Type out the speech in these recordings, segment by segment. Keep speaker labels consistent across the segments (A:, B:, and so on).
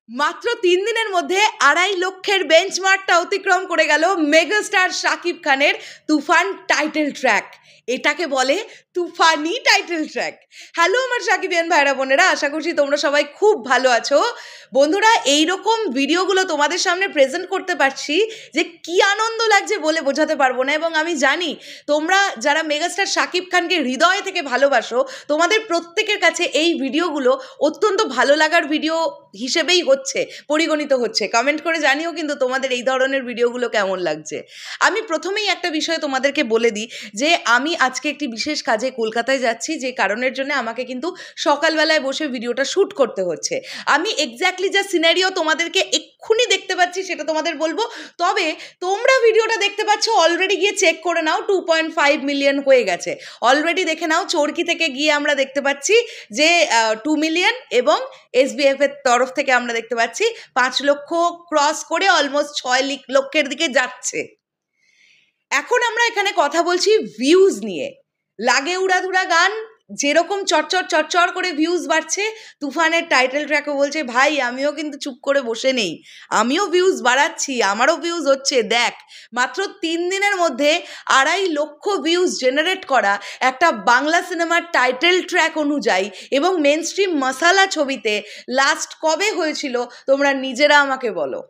A: মাত্র ৩ দিনের মধ্যে ২.৫ লক্ষের বেঞ্চমার্কটা অতিক্রম করে গেল মেগাস্টার শাকিব খানের তুফান টাইটেল ট্র্যাক। এটাকে বলে তুফানি টাইটেল ট্র্যাক। হ্যালো আমার শাকিবিয়ান ভাইরা বোনেরা, আশা করছি তোমরা সবাই খুব ভালো আছো। বন্ধুরা, এইরকম ভিডিওগুলো তোমাদের সামনে প্রেজেন্ট করতে পারছি যে কি আনন্দ লাগছে বলে বোঝাতে পারবো না। এবং আমি জানি তোমরা যারা মেগাস্টার শাকিব খানকে হৃদয় থেকে ভালোবাসো, তোমাদের প্রত্যেকের কাছে এই ভিডিওগুলো অত্যন্ত ভালো লাগার ভিডিও হিসেবেই পরিগণিত হচ্ছে। কমেন্ট করে জানিও কিন্তু তোমাদের এই ধরনের ভিডিওগুলো কেমন লাগছে। আমি প্রথমেই একটা বিষয় তোমাদেরকে বলে দিই যে আমি আজকে একটি বিশেষ কাজে কলকাতায় যাচ্ছি, যে কারণের জন্য আমাকে কিন্তু সকালবেলায় বসে ভিডিওটা শ্যুট করতে হচ্ছে। আমি এক্স্যাক্টলি যা সিনারিও তোমাদেরকে এক্ষুনি দেখতে পাচ্ছি সেটা তোমাদের বলবো, তবে তোমরা ভিডিওটা দেখতে পাচ্ছ অলরেডি, গিয়ে চেক করে নাও 2.5 মিলিয়ন হয়ে গেছে অলরেডি। দেখে নাও, চরকি থেকে গিয়ে আমরা দেখতে পাচ্ছি যে 2 মিলিয়ন, এবং SBF এর তরফ থেকে আমরা দেখতে পাচ্ছি 5 লক্ষ ক্রস করে অলমোস্ট 6 লক্ষের দিকে যাচ্ছে। এখন আমরা এখানে কথা বলছি ভিউজ নিয়ে। লাগে উড়াধুরা গান যেরকম চটচট করে ভিউজ বাড়ছে, তুফানের টাইটেল ট্র্যাকও বলছে ভাই আমিও কিন্তু চুপ করে বসে নেই, আমিও ভিউজ বাড়াচ্ছি, আমারও ভিউজ হচ্ছে। দেখ, মাত্র 3 দিনের মধ্যে 2.5 লক্ষ ভিউজ জেনারেট করা একটা বাংলা সিনেমার টাইটেল ট্র্যাক অনুযায়ী, এবং মেনস্ট্রিম মশালা ছবিতে লাস্ট কবে হয়েছিল তোমরা নিজেরা আমাকে বলো।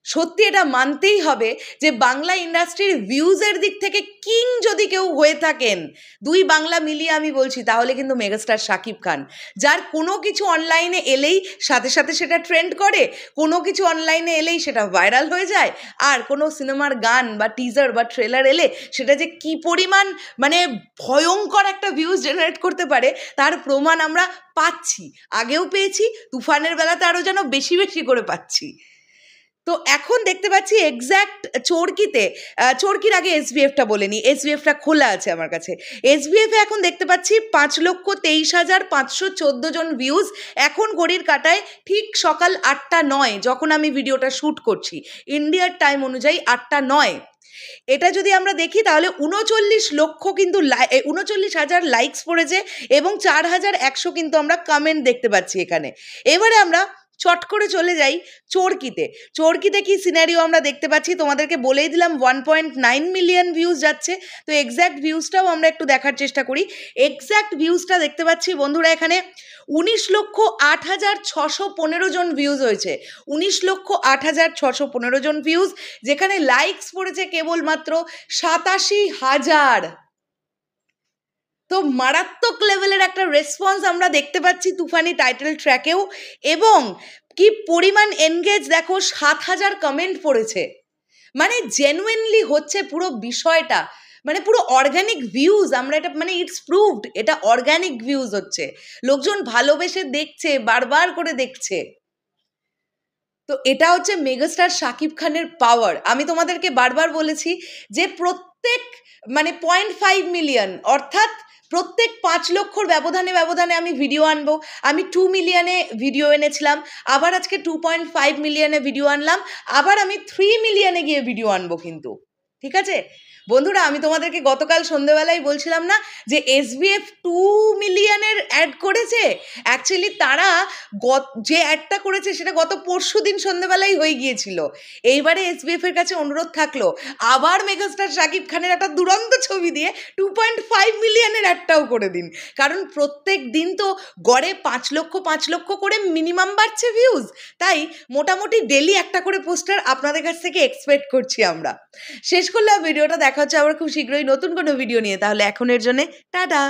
A: সত্যি এটা মানতেই হবে যে বাংলা ইন্ডাস্ট্রির ভিউজের দিক থেকে কিং যদি কেউ হয়ে থাকেন, 2 বাংলা মিলিয়ে আমি বলছি, তাহলে কিন্তু মেগাস্টার শাকিব খান, যার কোনো কিছু অনলাইনে এলেই সাথে সাথে সেটা ট্রেন্ড করে, কোনো কিছু অনলাইনে এলেই সেটা ভাইরাল হয়ে যায়, আর কোনো সিনেমার গান বা টিজার বা ট্রেলার এলে সেটা যে কি পরিমাণ মানে ভয়ঙ্কর একটা ভিউজ জেনারেট করতে পারে তার প্রমাণ আমরা পাচ্ছি, আগেও পেয়েছি, তুফানের বেলাতে আরও যেন বেশি করে পাচ্ছি। তো এখন দেখতে পাচ্ছি এক্স্যাক্ট চরকির আগে SBFটা বলে নি, SBFটা খোলা আছে আমার কাছে। SBF এ এখন দেখতে পাচ্ছি 5,23,514 জন ভিউজ এখন ঘড়ির কাঁটায় ঠিক সকাল 8টা 9 যখন আমি ভিডিওটা শ্যুট করছি, ইন্ডিয়ার টাইম অনুযায়ী 8টা 9। এটা যদি আমরা দেখি তাহলে 39 লক্ষ কিন্তু 39,000 লাইকস পড়েছে, এবং 4,100 কিন্তু আমরা কমেন্ট দেখতে পাচ্ছি এখানে। এবারে আমরা চট করে চলে যাই চরকিতে কি সিনারিও আমরা দেখতে পাচ্ছি, তোমাদেরকে বলেই দিলাম 1.9 মিলিয়ন ভিউজ যাচ্ছে। তো এক্স্যাক্ট ভিউজটাও আমরা একটু দেখার চেষ্টা করি। এক্স্যাক্ট ভিউজটা দেখতে পাচ্ছি বন্ধুরা, এখানে 19,08,615 জন ভিউজ হয়েছে, 19,08,615 জন ভিউজ, যেখানে লাইকস পড়েছে কেবলমাত্র 87,000। তো মারাত্মক লেভেলের একটা রেসপন্স আমরা দেখতে পাচ্ছি তুফানি টাইটেল ট্র্যাকেও, এবং কি পরিমাণ এনগেজ দেখো, 7,000 কমেন্ট পড়েছে। মানে জেনুইনলি হচ্ছে পুরো বিষয়টা, মানে পুরো অর্গ্যানিক ভিউজ। আমরা এটা মানে ইটস প্রুভড, এটা অর্গ্যানিক ভিউজ হচ্ছে, লোকজন ভালোবেসে দেখছে, বারবার করে দেখছে। তো এটা হচ্ছে মেগাস্টার শাকিব খানের পাওয়ার। আমি তোমাদেরকে বারবার বলেছি যে প্রত্যেক 0.5 মিলিয়ন, অর্থাৎ প্রত্যেক 5 লক্ষর ব্যবধানে আমি ভিডিও আনবো। আমি 2 মিলিয়নে ভিডিও এনেছিলাম, আবার আজকে 2.5 মিলিয়নে ভিডিও আনলাম, আবার আমি 3 মিলিয়নে গিয়ে ভিডিও আনবো কিন্তু। ঠিক আছে বন্ধুরা, আমি তোমাদেরকে গতকাল সন্ধ্যেবেলায় বলছিলাম না যে SBF 2 মিলিয়নের অ্যাড করেছে। অ্যাকচুয়ালি তারা যে অ্যাডটা করেছে সেটা গত পরশুদিন সন্ধ্যেবেলায় হয়ে গিয়েছিল। এইবারে SBF এর কাছে অনুরোধ থাকলো, আবার মেগাস্টার শাকিব খানের একটা দুরন্ত ছবি দিয়ে 2.5 মিলিয়নের অ্যাডটাও করে দিন, কারণ প্রত্যেক দিন তো গড়ে 5 লক্ষ করে মিনিমাম বাড়ছে ভিউজ, তাই মোটামুটি ডেলি একটা করে পোস্টার আপনাদের কাছ থেকে এক্সপেক্ট করছি আমরা। শেষ করলাম ভিডিওটা, দেখা হচ্ছে আবার খুব শীঘ্রই নতুন কোনো ভিডিও নিয়ে। তাহলে এখনের জন্য টাটা।